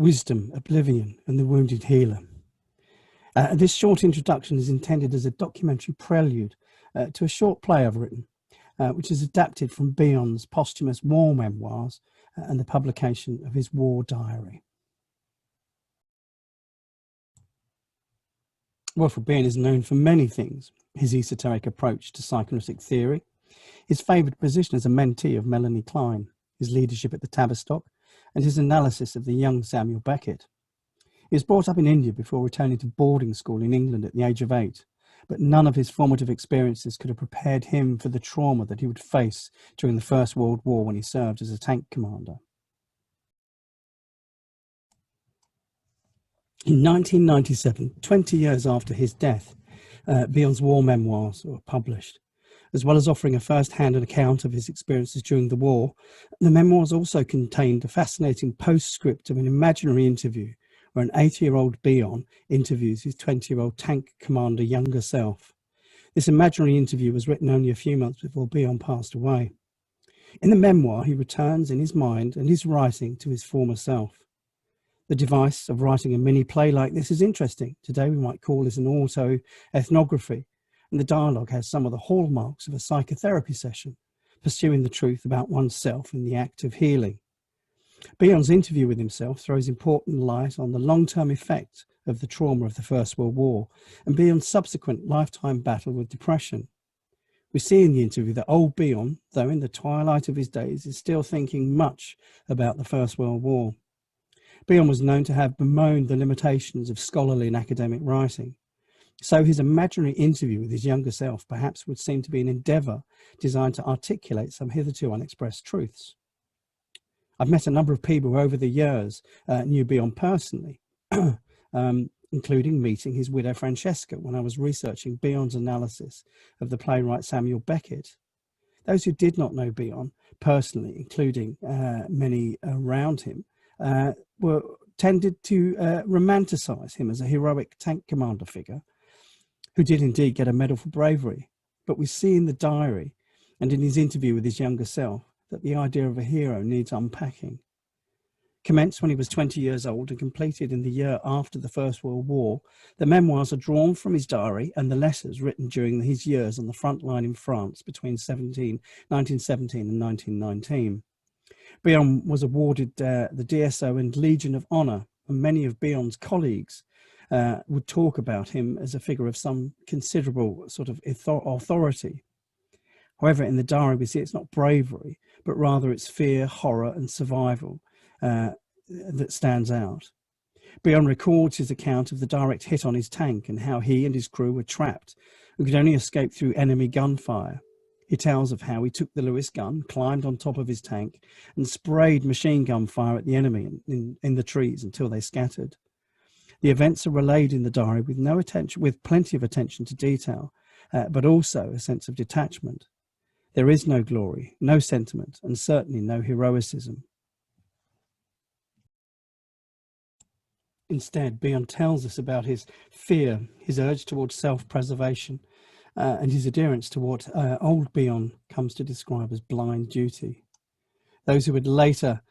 Wisdom, Oblivion, and the Wounded Healer. This short introduction is intended as a documentary prelude to a short play I've written, which is adapted from Bion's posthumous war memoirs and the publication of his war diary. Wilfred Bion is known for many things: his esoteric approach to psychoanalytic theory, his favoured position as a mentee of Melanie Klein, his leadership at the Tavistock, and his analysis of the young Samuel Beckett. He was brought up in India before returning to boarding school in England at the age of 8, but none of his formative experiences could have prepared him for the trauma that he would face during the First World War when he served as a tank commander. In 1997, 20 years after his death, Bion's war memoirs were published. As well as offering a first-hand account of his experiences during the war, the memoirs also contained a fascinating postscript of an imaginary interview where an 80-year-old Bion interviews his 20-year-old tank commander younger self. This imaginary interview was written only a few months before Bion passed away. In the memoir, he returns in his mind and his writing to his former self. The device of writing a mini play like this is interesting. Today we might call this an auto-ethnography, and the dialogue has some of the hallmarks of a psychotherapy session, pursuing the truth about oneself in the act of healing. Bion's interview with himself throws important light on the long-term effect of the trauma of the First World War and Bion's subsequent lifetime battle with depression. We see in the interview that old Bion, though in the twilight of his days, is still thinking much about the First World War. Bion was known to have bemoaned the limitations of scholarly and academic writing. So his imaginary interview with his younger self perhaps would seem to be an endeavour designed to articulate some hitherto unexpressed truths. I've met a number of people who over the years knew Bion personally, including meeting his widow Francesca when I was researching Bion's analysis of the playwright Samuel Beckett. Those who did not know Bion personally, including many around him, were tended to romanticize him as a heroic tank commander figure who did indeed get a medal for bravery. But we see in the diary and in his interview with his younger self that the idea of a hero needs unpacking. Commenced when he was 20 years old and completed in the year after the First World War, the memoirs are drawn from his diary and the letters written during his years on the front line in France between 1917 and 1919. Bion was awarded the DSO and Legion of Honour, and many of Bion's colleagues would talk about him as a figure of some considerable sort of authority. However, in the diary we see it's not bravery, but rather it's fear, horror and survival that stands out. Bion records his account of the direct hit on his tank and how he and his crew were trapped and could only escape through enemy gunfire. He tells of how he took the Lewis gun, climbed on top of his tank and sprayed machine gun fire at the enemy in the trees until they scattered. The events are relayed in the diary with plenty of attention to detail, but also a sense of detachment. There is no glory, no sentiment, and certainly no heroicism. Instead, Bion tells us about his fear, his urge towards self-preservation, and his adherence to what old Bion comes to describe as blind duty. Those who would later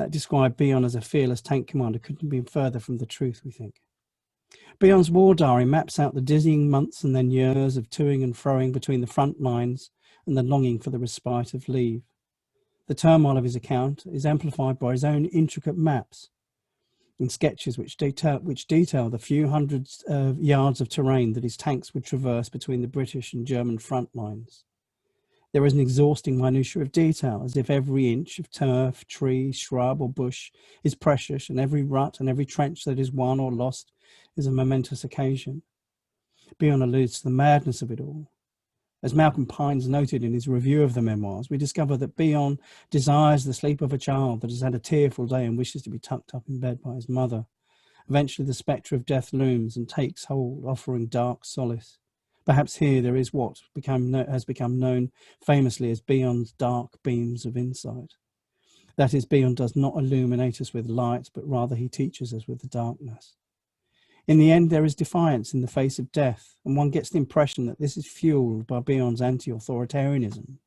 describe Bion as a fearless tank commander couldn't have been further from the truth, we think. Bion's war diary maps out the dizzying months and then years of toing and froing between the front lines and the longing for the respite of leave. The turmoil of his account is amplified by his own intricate maps and sketches which detail the few hundreds of yards of terrain that his tanks would traverse between the British and German front lines. There is an exhausting minutiae of detail, as if every inch of turf, tree, shrub or bush is precious, and every rut and every trench that is won or lost is a momentous occasion. Bion alludes to the madness of it all. As Malcolm Pines noted in his review of the memoirs, we discover that Bion desires the sleep of a child that has had a tearful day and wishes to be tucked up in bed by his mother. Eventually the spectre of death looms and takes hold, offering dark solace. Perhaps here there is what has become known famously as Bion's dark beams of insight. That is, Bion does not illuminate us with light, but rather he teaches us with the darkness. In the end, there is defiance in the face of death, and one gets the impression that this is fueled by Bion's anti-authoritarianism.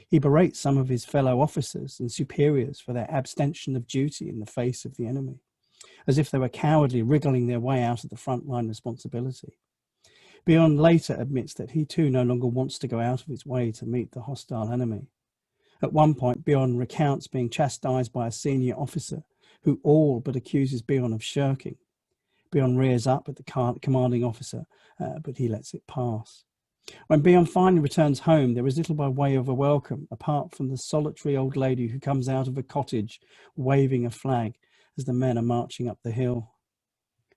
He berates some of his fellow officers and superiors for their abstention of duty in the face of the enemy. as if they were cowardly wriggling their way out of the frontline responsibility. Bion later admits that he too no longer wants to go out of his way to meet the hostile enemy. At one point, Bion recounts being chastised by a senior officer who all but accuses Bion of shirking. Bion rears up at the commanding officer, but he lets it pass. When Bion finally returns home, there is little by way of a welcome, apart from the solitary old lady who comes out of a cottage waving a flag as the men are marching up the hill.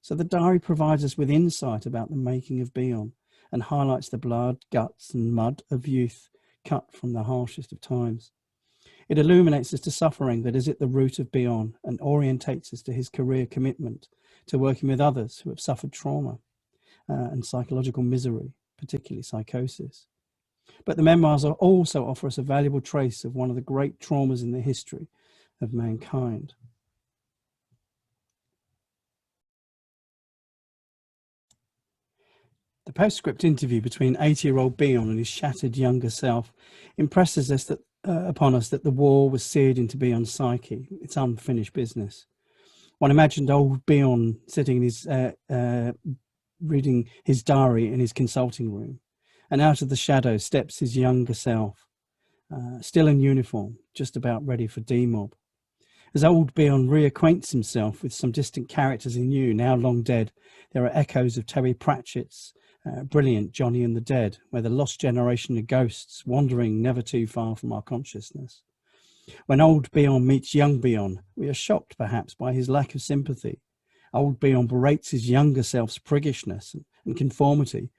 So the diary provides us with insight about the making of Bion and highlights the blood, guts and mud of youth cut from the harshest of times. It illuminates us to suffering that is at the root of Bion and orientates us to his career commitment to working with others who have suffered trauma and psychological misery, particularly psychosis. But the memoirs also offer us a valuable trace of one of the great traumas in the history of mankind. The postscript interview between 80-year-old Bion and his shattered younger self impresses us upon us that the war was seared into Bion's psyche, its unfinished business. One imagined old Bion sitting in his reading his diary in his consulting room, and out of the shadows steps his younger self, still in uniform, just about ready for demob. As old Bion reacquaints himself with some distant characters he knew, now long dead, there are echoes of Terry Pratchett's brilliant Johnny and the Dead, where the lost generation of ghosts wandering never too far from our consciousness. When old Bion meets young Bion, we are shocked perhaps by his lack of sympathy. Old Bion berates his younger self's priggishness and conformity,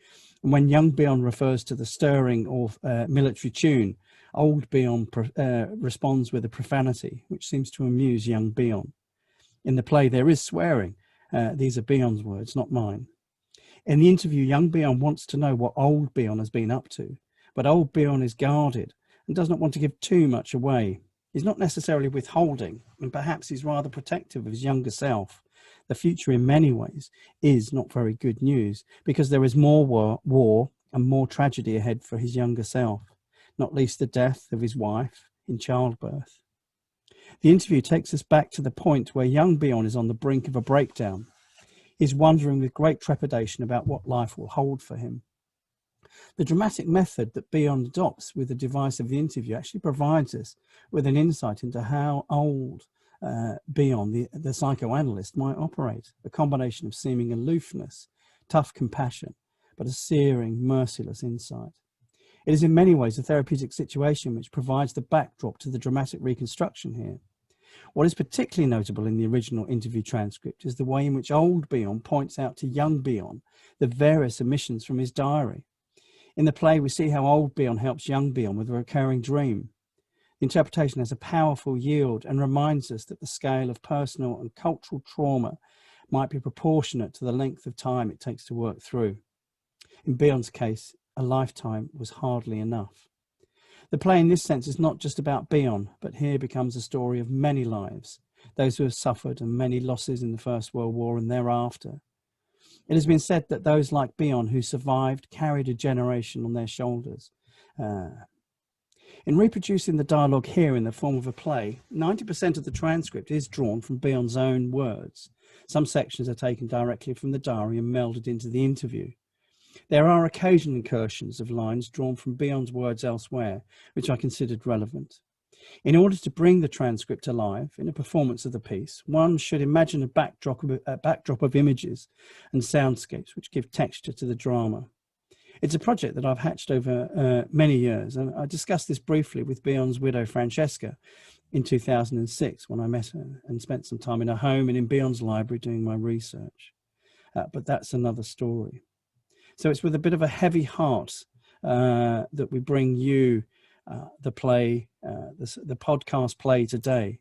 and when young Bion refers to the stirring or military tune, old Bion responds with a profanity which seems to amuse young Bion. In the play there is swearing. These are Bion's words, not mine. In the interview, young Bion wants to know what old Bion has been up to, but old Bion is guarded and does not want to give too much away. He's not necessarily withholding, and perhaps he's rather protective of his younger self. The future in many ways is not very good news, because there is more war and more tragedy ahead for his younger self, not least the death of his wife in childbirth. The interview takes us back to the point where young Bion is on the brink of a breakdown. He's wondering with great trepidation about what life will hold for him. The dramatic method that Bion adopts with the device of the interview actually provides us with an insight into how old Bion, the psychoanalyst, might operate, a combination of seeming aloofness, tough compassion, but a searing, merciless insight. It is in many ways a therapeutic situation which provides the backdrop to the dramatic reconstruction here. What is particularly notable in the original interview transcript is the way in which old Bion points out to young Bion the various omissions from his diary. In the play, we see how old Bion helps young Bion with a recurring dream. The interpretation has a powerful yield and reminds us that the scale of personal and cultural trauma might be proportionate to the length of time it takes to work through. In Bion's case, a lifetime was hardly enough. The play in this sense is not just about Bion, but here becomes a story of many lives, those who have suffered and many losses in the First World War and thereafter. It has been said that those like Bion who survived carried a generation on their shoulders. In reproducing the dialogue here in the form of a play, 90% of the transcript is drawn from Bion's own words. Some sections are taken directly from the diary and melded into the interview. There are occasional incursions of lines drawn from Bion's words elsewhere, which I considered relevant. In order to bring the transcript alive in a performance of the piece, one should imagine a backdrop of images and soundscapes which give texture to the drama. It's a project that I've hatched over many years, and I discussed this briefly with Bion's widow Francesca in 2006 when I met her and spent some time in her home and in Bion's library doing my research. But that's another story. So it's with a bit of a heavy heart that we bring you the play, the podcast play today.